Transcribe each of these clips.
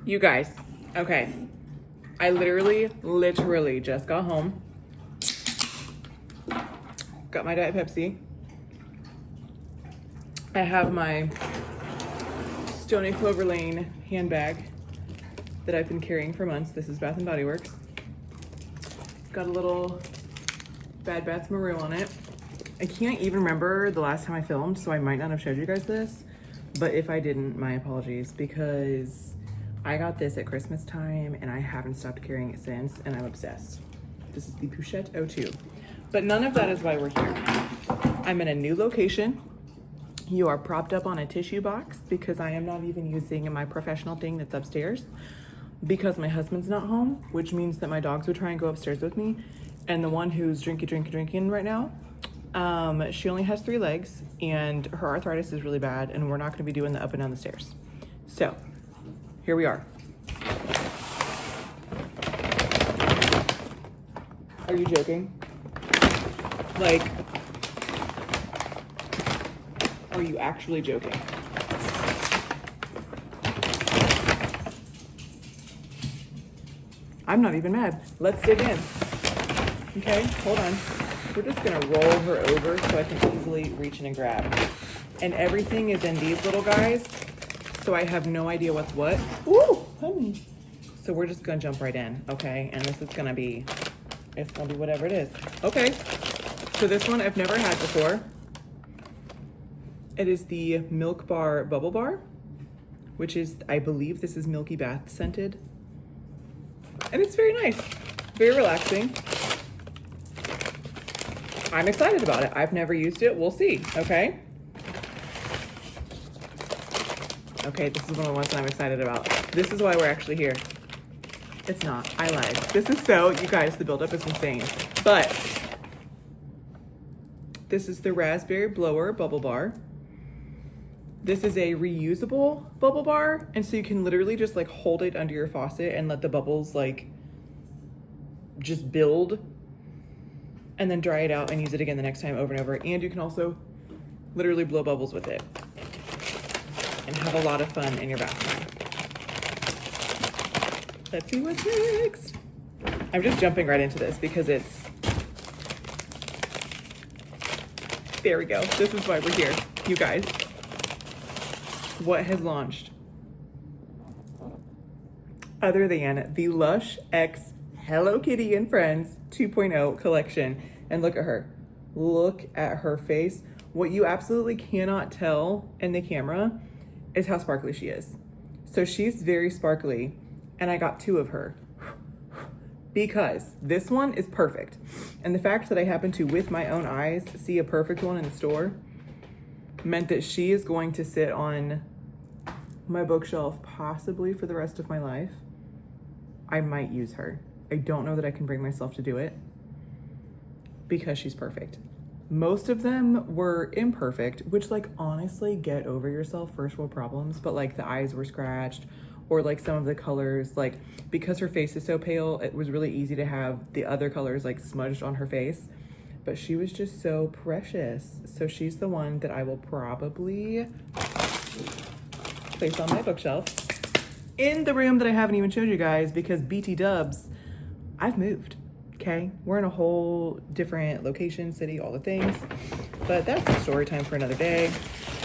You guys, okay. I literally just got home. Got my Diet Pepsi. I have my Stony Clover Lane handbag that I've been carrying for months. This is Bath and Body Works. Got a little Bad Bath Maru on it. I can't even remember the last time I filmed, so I might not have showed you guys this. But if I didn't, my apologies, because I got this at Christmas time and I haven't stopped carrying it since, and I'm obsessed. This is the Pouchette O2. But none of that is why we're here. I'm in a new location. You are propped up on a tissue box because I am not even using my professional thing that's upstairs because my husband's not home, which means that my dogs would try and go upstairs with me. And the one who's drinking right now, she only has 3 legs and her arthritis is really bad and we're not gonna be doing the up and down the stairs. So here we are. Are you joking? Like, are you actually joking? I'm not even mad. Let's dig in. Okay, hold on. We're just gonna roll her over so I can easily reach in and grab. And everything is in these little guys, so I have no idea what's what. Ooh, honey. So we're just gonna jump right in, okay? And this is gonna be, it's gonna be whatever it is. Okay, so this one I've never had before. It is the Milk Bar Bubble Bar, which is, I believe this is Milky Bath scented. And it's very nice, very relaxing. I'm excited about it. I've never used it, we'll see, okay? Okay, this is one of the ones that I'm excited about. This is why we're actually here. It's not, I lied. This is so, you guys, the buildup is insane. But this is the Raspberry Blower Bubble Bar. This is a reusable bubble bar, and so you can literally just like hold it under your faucet and let the bubbles like just build and then dry it out and use it again the next time over and over. And you can also literally blow bubbles with it and have a lot of fun in your bathroom. Let's see what's next. I'm just jumping right into this because it's, there we go. This is why we're here, you guys. What has launched? Other than the Lush X Hello Kitty and Friends 2.0 collection. And look at her. Look at her face. What you absolutely cannot tell in the camera is how sparkly she is. So she's very sparkly, and I got 2 of her because this one is perfect. And the fact that I happen to, with my own eyes, see a perfect one in the store meant that she is going to sit on my bookshelf possibly for the rest of my life. I might use her. I don't know that I can bring myself to do it because she's perfect. Most of them were imperfect, which like honestly, get over yourself, first world problems, but like the eyes were scratched or like some of the colors, like because her face is so pale, it was really easy to have the other colors like smudged on her face. But she was just so precious. So she's the one that I will probably place on my bookshelf in the room that I haven't even showed you guys because BT dubs, I've moved, okay? We're in a whole different location, city, all the things. But that's a story time for another day.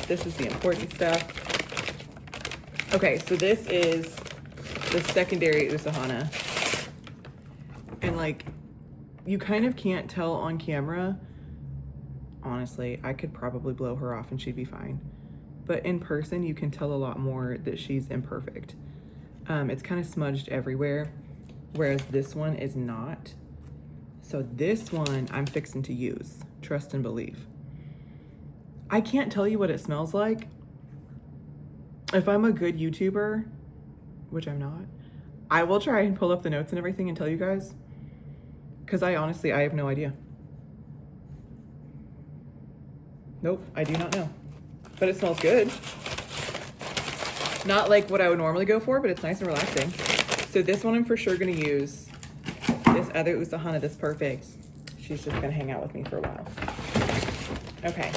This is the important stuff. Okay, so this is the secondary Usahana. And like, you kind of can't tell on camera. Honestly, I could probably blow her off and she'd be fine. But in person, you can tell a lot more that she's imperfect. It's kind of smudged everywhere, whereas this one is not. So this one I'm fixing to use, trust and believe. I can't tell you what it smells like. If I'm a good YouTuber, which I'm not, I will try and pull up the notes and everything and tell you guys. Because I have no idea. Nope, I do not know. But it smells good. Not like what I would normally go for, but it's nice and relaxing. So this one I'm for sure gonna use. This other Usahana that's perfect, she's just gonna hang out with me for a while. Okay,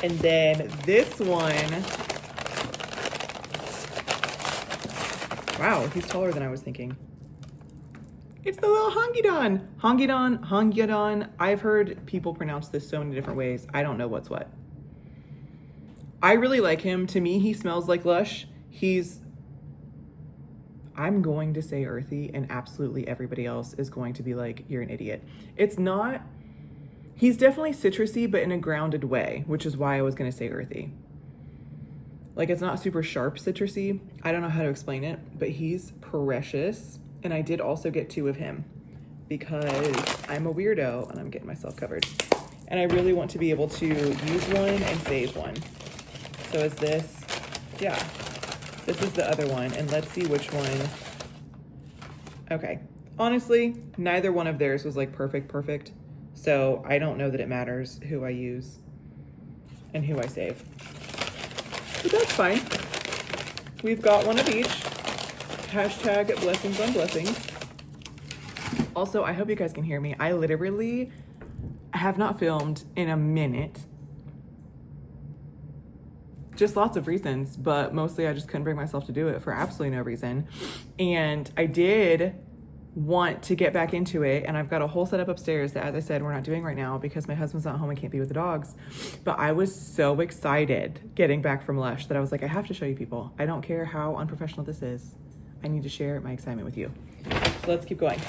and then this one Wow, he's taller than I was thinking. It's the little Hongidon. Hongidon. I've heard people pronounce this so many different ways. I don't know what's what. I really like him. To me, he smells like Lush. I'm going to say earthy, and absolutely everybody else is going to be like, you're an idiot. It's not, he's definitely citrusy, but in a grounded way, which is why I was going to say earthy. Like, it's not super sharp citrusy. I don't know how to explain it, but he's precious. And I did also get 2 of him because I'm a weirdo and I'm getting myself covered. And I really want to be able to use one and save one. So is this, yeah, this is the other one. And let's see which one. Okay. Honestly, neither one of theirs was like perfect. So I don't know that it matters who I use and who I save. But that's fine. We've got one of each. Hashtag blessings on blessings. Also, I hope you guys can hear me. I literally have not filmed in a minute. Just lots of reasons, but mostly I just couldn't bring myself to do it for absolutely no reason. And I did want to get back into it, and I've got a whole setup upstairs that, as I said, we're not doing right now because my husband's not home and can't be with the dogs. But I was so excited getting back from Lush that I was like, I have to show you people. I don't care how unprofessional this is. I need to share my excitement with you. So let's keep going.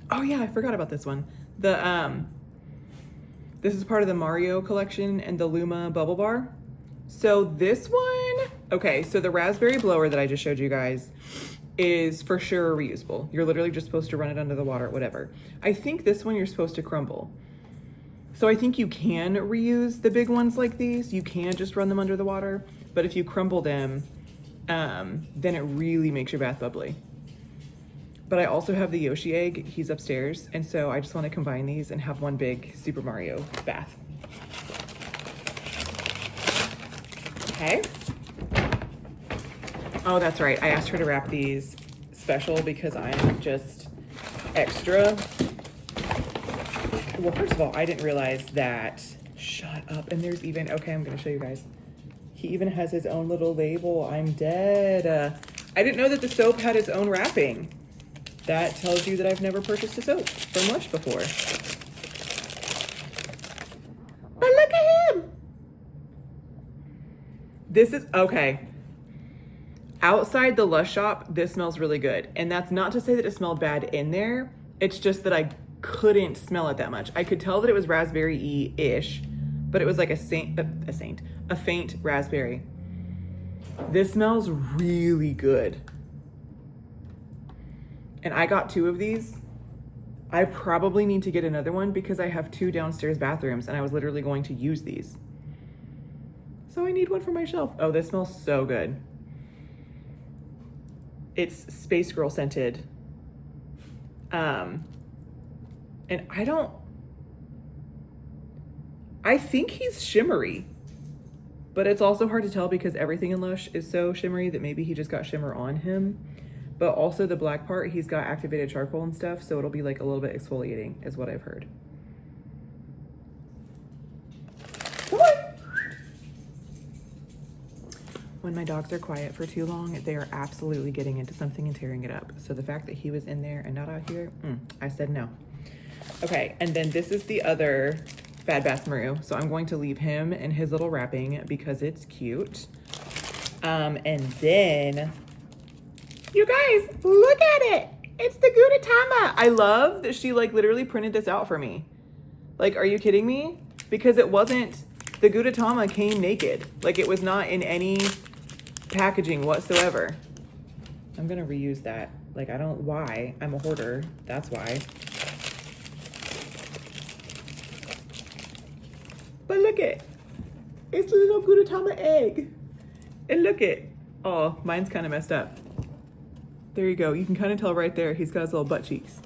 Oh yeah, I forgot about this one. This is part of the Mario collection and the Luma bubble bar. So this one, okay, so the raspberry blower that I just showed you guys is for sure reusable. You're literally just supposed to run it under the water, whatever. I think this one you're supposed to crumble. So I think you can reuse the big ones like these. You can just run them under the water, but if you crumble them, then it really makes your bath bubbly. But I also have the Yoshi egg, he's upstairs, and so I just want to combine these and have one big Super Mario bath. Okay. Oh, that's right. I asked her to wrap these special because I'm just extra. Well, first of all, I didn't realize that, shut up, and there's even, okay, I'm gonna show you guys. He even has his own little label. I'm dead. I didn't know that the soap had its own wrapping. That tells you that I've never purchased a soap from Lush before. But look at him. This is, okay. Outside the Lush shop, this smells really good. And that's not to say that it smelled bad in there. It's just that I couldn't smell it that much. I could tell that it was raspberry-y-ish, but it was like a faint raspberry. This smells really good. And I got 2 of these. I probably need to get another one because I have 2 downstairs bathrooms and I was literally going to use these. So I need one for my shelf. Oh, this smells so good. It's Space Girl scented. And I think he's shimmery, but it's also hard to tell because everything in Lush is so shimmery that maybe he just got shimmer on him. But also the black part, he's got activated charcoal and stuff, so it'll be like a little bit exfoliating is what I've heard. Come on. When my dogs are quiet for too long, they are absolutely getting into something and tearing it up. So the fact that he was in there and not out here, I said no. Okay, and then this is the other Bad Bath Maru. So I'm going to leave him in his little wrapping because it's cute. And then, you guys, look at it. It's the Gudetama. I love that she like literally printed this out for me. Like, are you kidding me? Because it wasn't, the Gudetama came naked. Like it was not in any packaging whatsoever. I'm gonna reuse that. Like, I don't, why? I'm a hoarder, that's why. But look it, it's a little Gudetama egg. And look it, oh, mine's kind of messed up. There you go, you can kind of tell right there, he's got his little butt cheeks.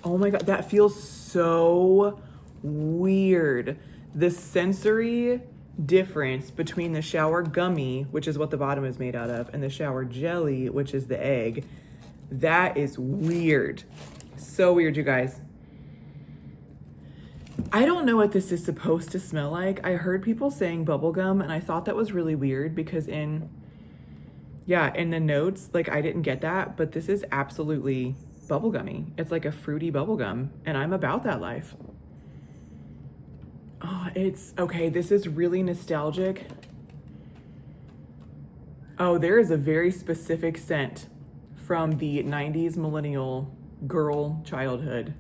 Oh my God, that feels so weird. The sensory difference between the shower gummy, which is what the bottom is made out of, and the shower jelly, which is the egg, that is weird. So weird, you guys. I don't know what this is supposed to smell like. I heard people saying bubblegum, and I thought that was really weird because in the notes, like I didn't get that, but this is absolutely bubblegummy. It's like a fruity bubblegum, and I'm about that life. Oh, it's okay. This is really nostalgic. Oh, there is a very specific scent from the 90s millennial girl childhood.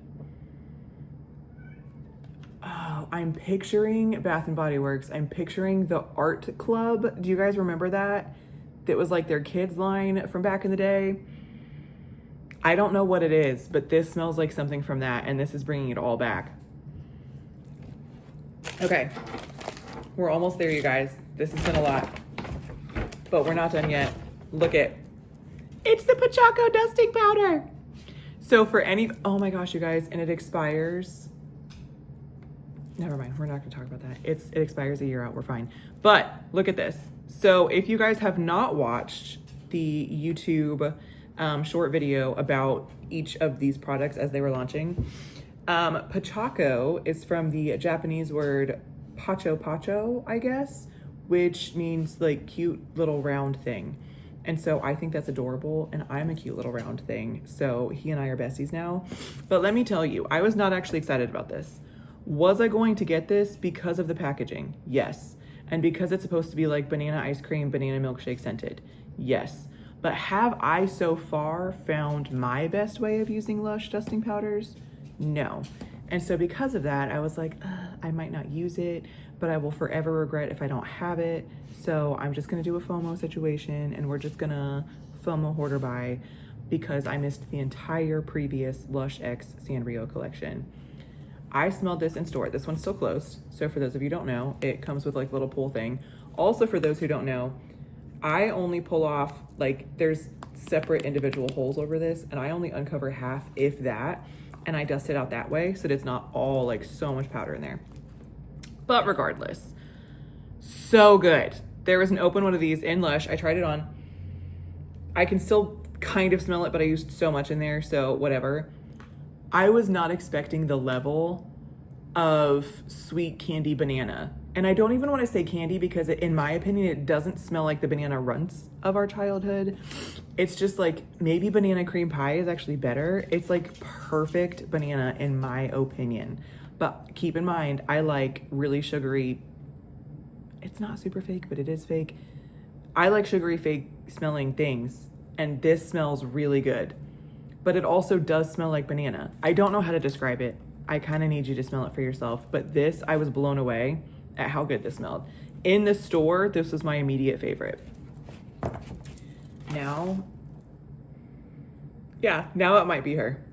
Oh, I'm picturing Bath and Body Works. I'm picturing the art club. Do you guys remember that? That was like their kids line from back in the day. I don't know what it is, but this smells like something from that, and this is bringing it all back. Okay, we're almost there, you guys. This has been a lot, but we're not done yet. Look it. It's the Pachaco dusting powder. So for any, oh my gosh, you guys, and it expires. Never mind, we're not gonna talk about that. It expires a year out, we're fine. But look at this. So if you guys have not watched the YouTube short video about each of these products as they were launching, Pachaco is from the Japanese word pacho pacho, I guess, which means like cute little round thing. And so I think that's adorable, and I'm a cute little round thing. So he and I are besties now. But let me tell you, I was not actually excited about this. Was I going to get this because of the packaging? Yes. And because it's supposed to be like banana ice cream, banana milkshake scented? Yes. But have I so far found my best way of using Lush dusting powders? No. And so because of that, I was like, I might not use it, but I will forever regret if I don't have it. So I'm just gonna do a FOMO situation, and we're just gonna FOMO hoarder buy because I missed the entire previous Lush X Sanrio collection. I smelled this in store. This one's still closed. So for those of you who don't know, it comes with like a little pull thing. Also for those who don't know, I only pull off, like there's separate individual holes over this, and I only uncover half, if that, and I dust it out that way so that it's not all like so much powder in there. But regardless, so good. There was an open one of these in Lush. I tried it on. I can still kind of smell it, but I used so much in there, so whatever. I was not expecting the level of sweet candy banana. And I don't even want to say candy because in my opinion, it doesn't smell like the banana runts of our childhood. It's just like maybe banana cream pie is actually better. It's like perfect banana in my opinion. But keep in mind, I like really sugary. It's not super fake, but it is fake. I like sugary fake smelling things, and this smells really good. But it also does smell like banana. I don't know how to describe it. I kind of need you to smell it for yourself. But this, I was blown away at how good this smelled. In the store, this was my immediate favorite. Now it might be her.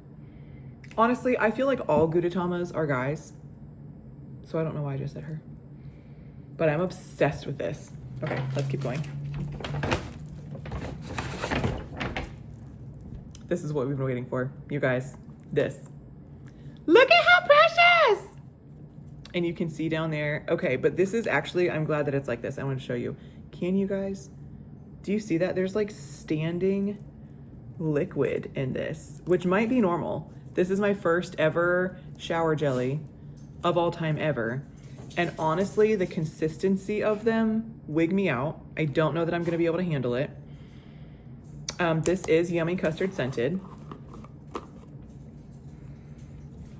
Honestly, I feel like all Gudetamas are guys. So I don't know why I just said her. But I'm obsessed with this. Okay, let's keep going. This is what we've been waiting for. You guys, this. Look at how precious! And you can see down there. Okay, but this is actually, I'm glad that it's like this. I want to show you. Can you guys, do you see that? There's like standing liquid in this, which might be normal. This is my first ever shower jelly of all time ever. And honestly, the consistency of them wig me out. I don't know that I'm gonna be able to handle it. This is yummy custard scented.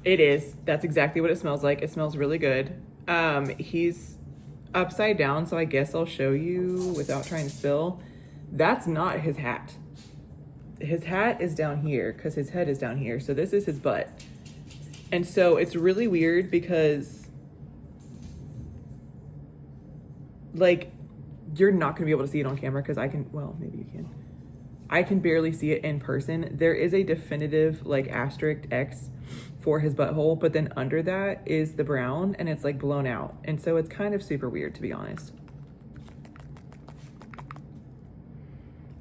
It is. That's exactly what it smells like. It smells really good. He's upside down, so I guess I'll show you without trying to spill. That's not his hat. His hat is down here because his head is down here. So this is his butt. And so it's really weird because like you're not gonna be able to see it on camera because I can, well, maybe you can. I can barely see it in person. There is a definitive like asterisk X for his butthole, but then under that is the brown and it's like blown out. And so it's kind of super weird, to be honest.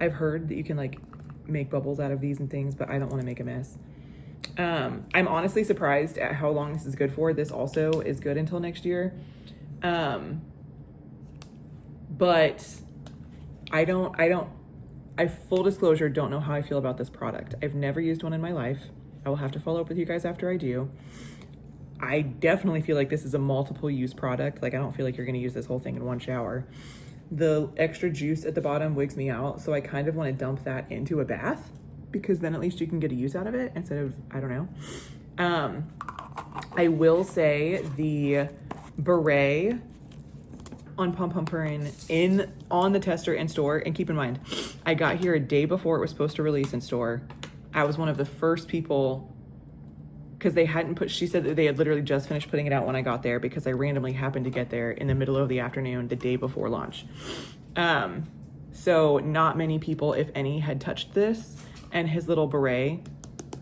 I've heard that you can like make bubbles out of these and things, but I don't want to make a mess. I'm honestly surprised at how long this is good for. This also is good until next year. But I full disclosure, don't know how I feel about this product. I've never used one in my life. I will have to follow up with you guys after I do. I definitely feel like this is a multiple use product. Like, I don't feel like you're going to use this whole thing in one shower. The extra juice at the bottom wigs me out, so I kind of want to dump that into a bath, because then at least you can get a use out of it instead of, I don't know. I will say the beret on Pom Pom Purin on the tester in store, and keep in mind, I got here a day before it was supposed to release in store. I was one of the first people, because they hadn't put, she said that they had literally just finished putting it out when I got there, because I randomly happened to get there in the middle of the afternoon the day before launch. So not many people, if any, had touched this, and his little beret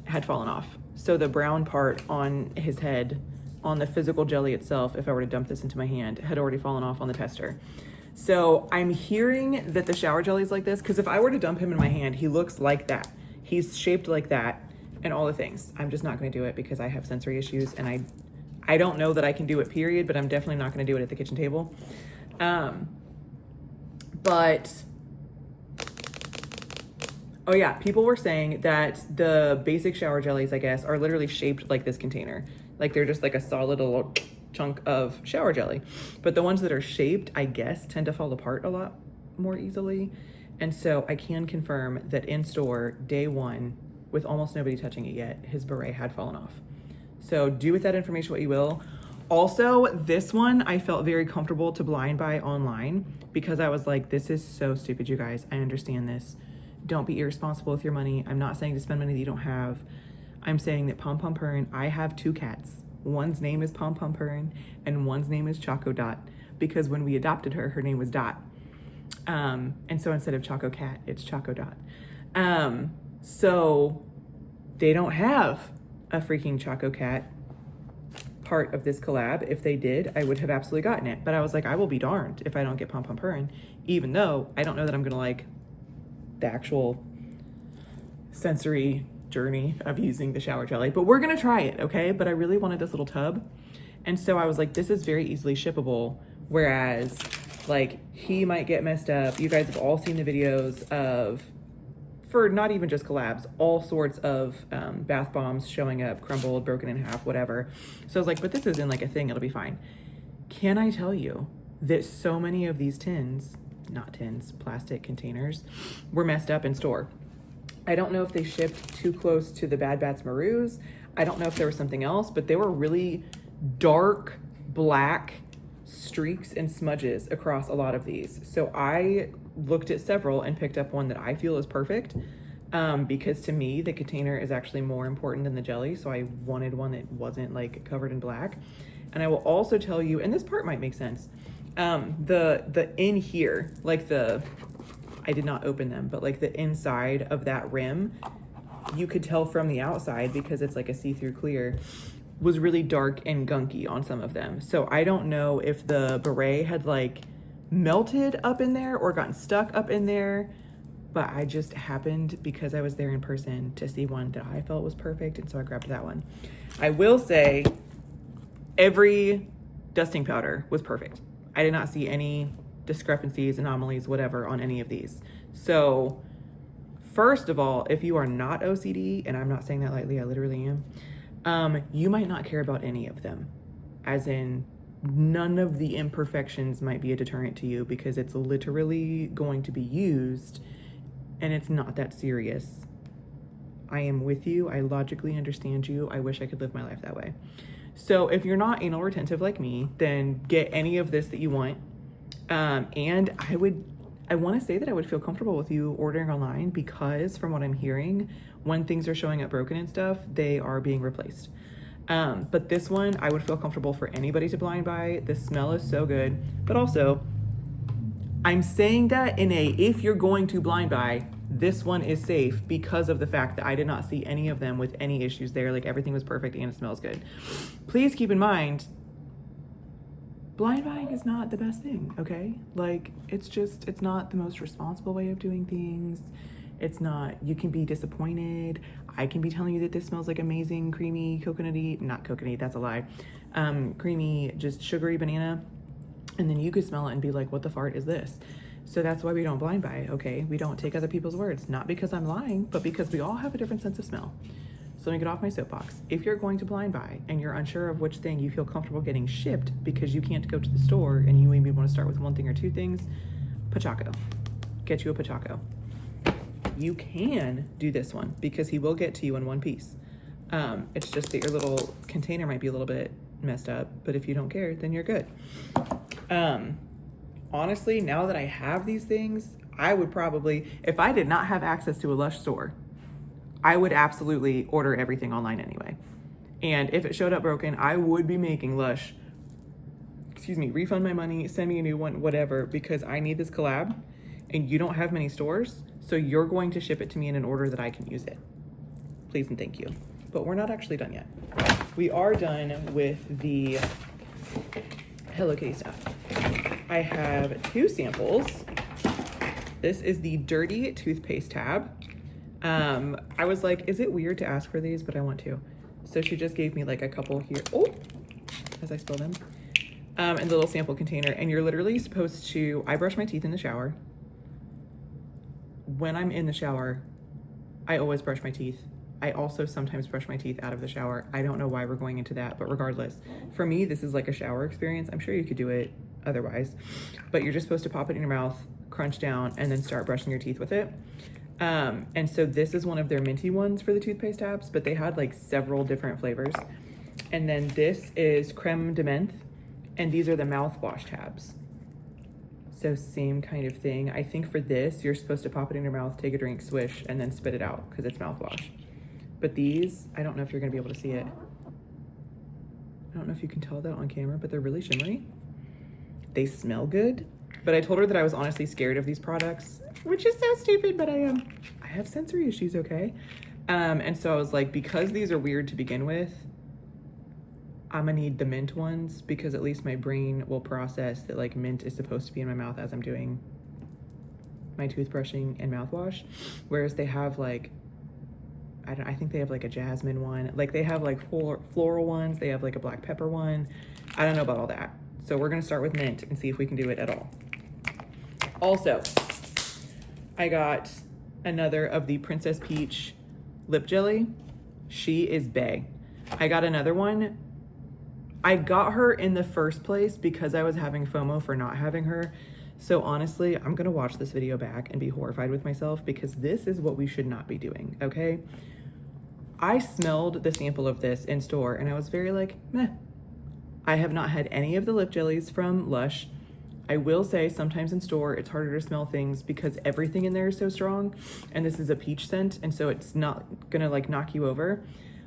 had fallen off. So the brown part on his head, on the physical jelly itself, if I were to dump this into my hand, had already fallen off on the tester. So I'm hearing that the shower jelly is like this, because if I were to dump him in my hand, he looks like that. He's shaped like that and all the things. I'm just not going to do it because I have sensory issues, and I don't know that I can do it, period, but I'm definitely not going to do it at the kitchen table. But oh yeah, people were saying that the basic shower jellies, I guess, are literally shaped like this container. Like, they're just like a solid little chunk of shower jelly. But the ones that are shaped, I guess, tend to fall apart a lot more easily. And so I can confirm that in store, day one, with almost nobody touching it yet, his beret had fallen off. So do with that information what you will. Also, this one I felt very comfortable to blind buy online, because I was like, this is so stupid, you guys. I understand this. Don't be irresponsible with your money. I'm not saying to spend money that you don't have. I'm saying that Pom Pom Purin, I have 2 cats. One's name is Pom Pom Purin and one's name is Choco Dot, because when we adopted her, her name was Dot. And so instead of Choco Cat, it's Choco Dot. So they don't have a freaking Choco Cat part of this collab. If they did, I would have absolutely gotten it. But I was like, I will be darned if I don't get Pom Pom Purin, even though I don't know that I'm gonna like the actual sensory journey of using the shower jelly, but we're gonna try it, okay? But I really wanted this little tub, and so I was like, this is very easily shippable, whereas like he might get messed up. You guys have all seen the videos of, for not even just collabs, all sorts of bath bombs showing up crumbled, broken in half, whatever. So I was like, but this isn't like a thing, it'll be fine. Can I tell you that so many of these plastic containers were messed up in store? I don't know if they shipped too close to the Bad Bats Maroos. I don't know if there was something else, but they were really dark black streaks and smudges across a lot of these. So I looked at several and picked up one that I feel is perfect, because to me, the container is actually more important than the jelly. So I wanted one that wasn't like covered in black. And I will also tell you, and this part might make sense, the in here, like I did not open them, but like the inside of that rim, you could tell from the outside, because it's like a see-through clear, was really dark and gunky on some of them. So I don't know if the beret had like melted up in there or gotten stuck up in there, but I just happened, because I was there in person, to see one that I felt was perfect, and so I grabbed that one. I will say every dusting powder was perfect. I did not see any discrepancies, anomalies, whatever on any of these. So first of all, if you are not OCD, and I'm not saying that lightly, I literally am, you might not care about any of them, as in none of the imperfections might be a deterrent to you, because it's literally going to be used and it's not that serious. I am with you. I logically understand you. I wish I could live my life that way. So if you're not anal retentive like me, then get any of this that you want. And I want to say that I would feel comfortable with you ordering online, because from what I'm hearing, when things are showing up broken and stuff, they are being replaced. But this one, I would feel comfortable for anybody to blind buy. The smell is so good, but also I'm saying that in a, if you're going to blind buy, this one is safe, because of the fact that I did not see any of them with any issues there. Like, everything was perfect and it smells good. Please keep in mind, blind buying is not the best thing, okay? Like, it's not the most responsible way of doing things. It's not, you can be disappointed. I can be telling you that this smells like amazing, creamy, coconutty, not coconutty, that's a lie. Creamy, just sugary banana. And then you could smell it and be like, what the fart is this? So that's why we don't blind buy, okay? We don't take other people's words, not because I'm lying, but because we all have a different sense of smell. So let me get off my soapbox. If you're going to blind buy and you're unsure of which thing you feel comfortable getting shipped because you can't go to the store and you maybe want to start with one thing or two things, Pachaco. Get you a Pachaco. You can do this one because he will get to you in one piece. It's just that your little container might be a little bit messed up, but if you don't care, then you're good. Honestly, now that I have these things, I would probably, if I did not have access to a Lush store, I would absolutely order everything online anyway. And if it showed up broken, I would be making Lush, refund my money, send me a new one, whatever, because I need this collab and you don't have many stores. So you're going to ship it to me in an order that I can use it. Please and thank you. But we're not actually done yet. We are done with the Hello Kitty stuff. I have 2 samples. This is the Dirty Toothpaste tab. I was like, is it weird to ask for these? But I want to. So she just gave me like a couple here. Oh, as I spill them. In the little sample container. And you're literally supposed to, I brush my teeth in the shower. When I'm in the shower, I always brush my teeth. I also sometimes brush my teeth out of the shower. I don't know why we're going into that, but regardless, for me, this is like a shower experience. I'm sure you could do it otherwise, but you're just supposed to pop it in your mouth, crunch down, and then start brushing your teeth with it. And so this is one of their minty ones for the toothpaste tabs, but they had like several different flavors. And then this is creme de menthe, and these are the mouthwash tabs. So same kind of thing. I think for this, you're supposed to pop it in your mouth, take a drink, swish, and then spit it out because it's mouthwash. But these, I don't know if you're gonna be able to see it. I don't know if you can tell that on camera, but they're really shimmery. They smell good, but I told her that I was honestly scared of these products, which is so stupid, but I am. I have sensory issues, okay? And so I was like, because these are weird to begin with, I'm gonna need the mint ones because at least my brain will process that like mint is supposed to be in my mouth as I'm doing my toothbrushing and mouthwash. Whereas they have like, I think they have like a jasmine one. Like they have like floral ones. They have like a black pepper one. I don't know about all that. So we're gonna start with mint and see if we can do it at all. Also, I got another of the Princess Peach lip jelly. She is bae. I got another one. I got her in the first place because I was having FOMO for not having her. So honestly, I'm gonna watch this video back and be horrified with myself because this is what we should not be doing, okay? I smelled the sample of this in store and I was very like, meh. I have not had any of the lip jellies from Lush. I will say sometimes in store, it's harder to smell things because everything in there is so strong and this is a peach scent and so it's not gonna like knock you over.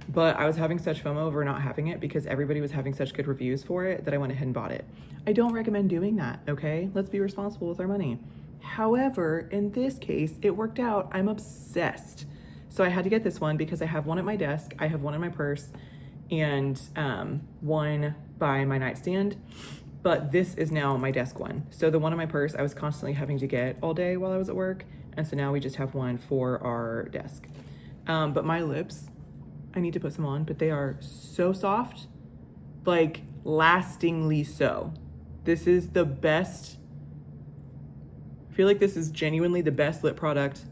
But I was having such FOMO over not having it because everybody was having such good reviews for it that I went ahead and bought it. I don't recommend doing that, okay? Let's be responsible with our money. However, in this case, it worked out. I'm obsessed. So I had to get this one because I have one at my desk, I have one in my purse, and one by my nightstand. But this is now my desk one. So the one in my purse, I was constantly having to get all day while I was at work. And so now we just have one for our desk. But my lips, I need to put some on, but they are so soft, like lastingly so. This is the best. I feel like this is genuinely the best lip product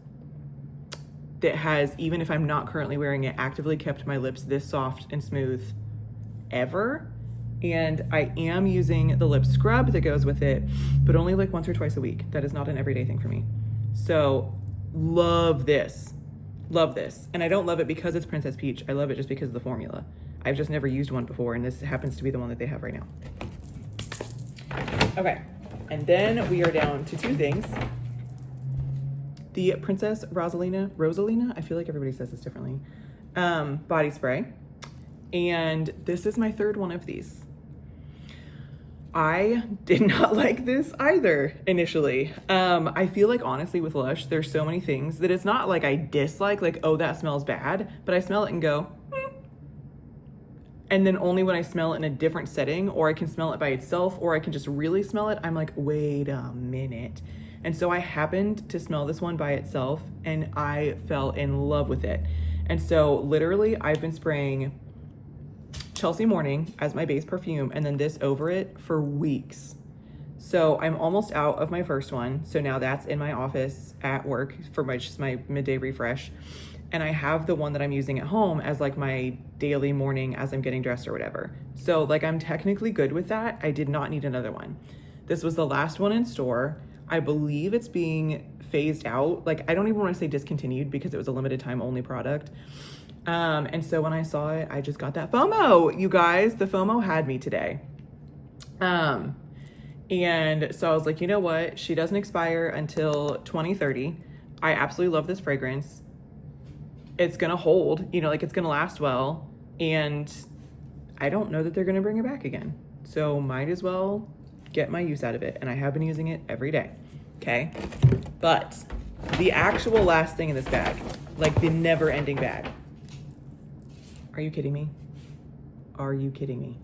that has, even if I'm not currently wearing it, actively kept my lips this soft and smooth ever. And I am using the lip scrub that goes with it, but only like once or twice a week. That is not an everyday thing for me. So love this. Love this. And I don't love it because it's Princess Peach. I love it just because of the formula. I've just never used one before, and this happens to be the one that they have right now. Okay, and then we are down to 2 things. The Princess Rosalina, I feel like everybody says this differently, body spray. And this is my 3rd one of these. I did not like this either initially. I feel like honestly with Lush, there's so many things that it's not like I dislike, like, oh, that smells bad, but I smell it and go, And then only when I smell it in a different setting, or I can smell it by itself, or I can just really smell it, I'm like, wait a minute. And so I happened to smell this one by itself and I fell in love with it. And so literally I've been spraying Chelsea Morning as my base perfume and then this over it for weeks. So I'm almost out of my first one. So now that's in my office at work for just my midday refresh. And I have the one that I'm using at home as like my daily morning as I'm getting dressed or whatever. So like I'm technically good with that. I did not need another one. This was the last one in store. I believe it's being phased out. Like I don't even want to say discontinued because it was a limited time only product. And so when I saw it, I just got that FOMO. You guys, the FOMO had me today. And so I was like, you know what? She doesn't expire until 2030. I absolutely love this fragrance. It's going to hold, you know, like it's going to last well. And I don't know that they're going to bring it back again. So might as well get my use out of it. And I have been using it every day. Okay. But the actual last thing in this bag, like the never ending bag. Are you kidding me? Are you kidding me?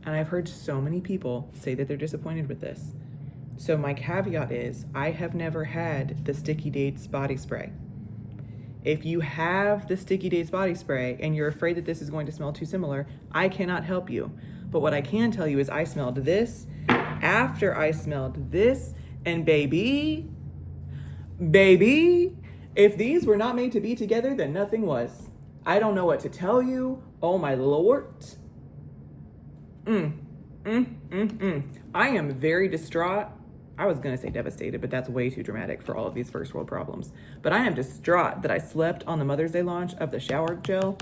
And I've heard so many people say that they're disappointed with this. So my caveat is I have never had the Sticky Dates body spray. If you have the Sticky Dates body spray and you're afraid that this is going to smell too similar, I cannot help you. But what I can tell you is I smelled this after I smelled this, and baby, if these were not made to be together, then nothing was. I don't know what to tell you. Oh my Lord. I am very distraught. I was gonna say devastated, but that's way too dramatic for all of these first world problems. But I am distraught that I slept on the Mother's Day launch of the shower gel,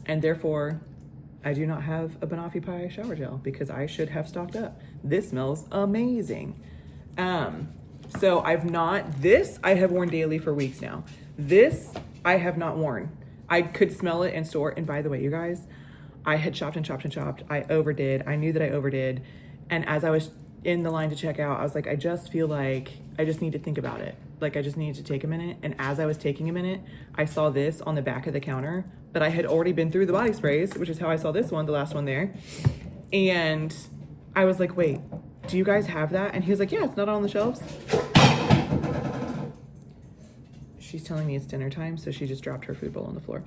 and therefore I do not have a Banoffee Pie shower gel because I should have stocked up. This smells amazing. So I have worn daily for weeks now. This I have not worn. I could smell it in store. And by the way, you guys, I had chopped. I overdid. I knew that I overdid. And as I was in the line to check out, I was like, I just feel like I just need to think about it. Like I just needed to take a minute. And as I was taking a minute, I saw this on the back of the counter, but I had already been through the body sprays, which is how I saw this one, the last one there. And I was like, wait, do you guys have that? And he was like, yeah, it's not on the shelves. She's telling me it's dinner time, so she just dropped her food bowl on the floor.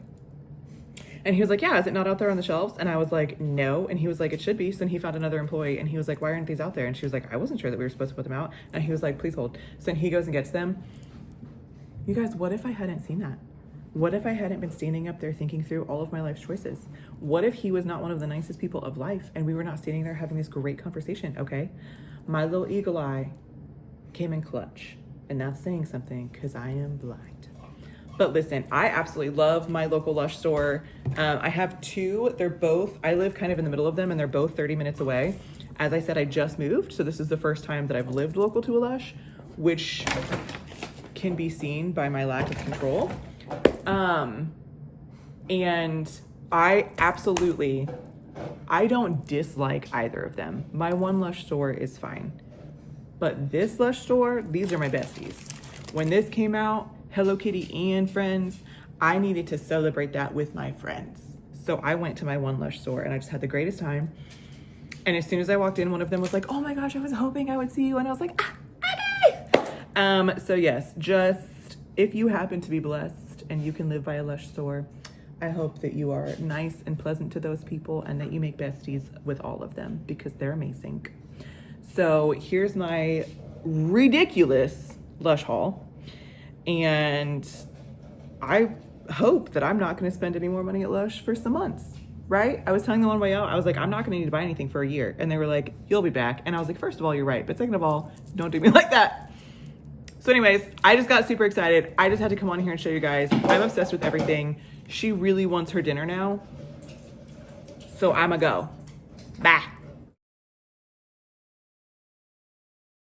And he was like, yeah, is it not out there on the shelves? And I was like, no. And he was like, it should be. So then he found another employee and he was like, why aren't these out there? And she was like, I wasn't sure that we were supposed to put them out. And he was like, please hold. So then he goes and gets them. You guys, what if I hadn't seen that? What if I hadn't been standing up there thinking through all of my life's choices? What if he was not one of the nicest people of life and we were not standing there having this great conversation, okay? My little eagle eye came in clutch. And that's saying something because I am blind. But listen, I absolutely love my local Lush store. I have two. I live kind of in the middle of them and they're both 30 minutes away. As I said, I just moved. So this is the first time that I've lived local to a Lush, which can be seen by my lack of control. And I don't dislike either of them. My one Lush store is fine. But this Lush store, these are my besties. When this came out, Hello Kitty and friends, I needed to celebrate that with my friends. So I went to my one Lush store and I just had the greatest time. And as soon as I walked in, one of them was like, oh my gosh, I was hoping I would see you. And I was like, okay. So yes, just if you happen to be blessed and you can live by a Lush store, I hope that you are nice and pleasant to those people and that you make besties with all of them because they're amazing. So here's my ridiculous Lush haul. And I hope that I'm not going to spend any more money at Lush for some months, right? I was telling them on the way out, I was like, I'm not going to need to buy anything for a year. And they were like, you'll be back. And I was like, first of all, you're right. But second of all, don't do me like that. So anyways, I just got super excited. I just had to come on here and show you guys. I'm obsessed with everything. She really wants her dinner now. So I'ma go. Bye.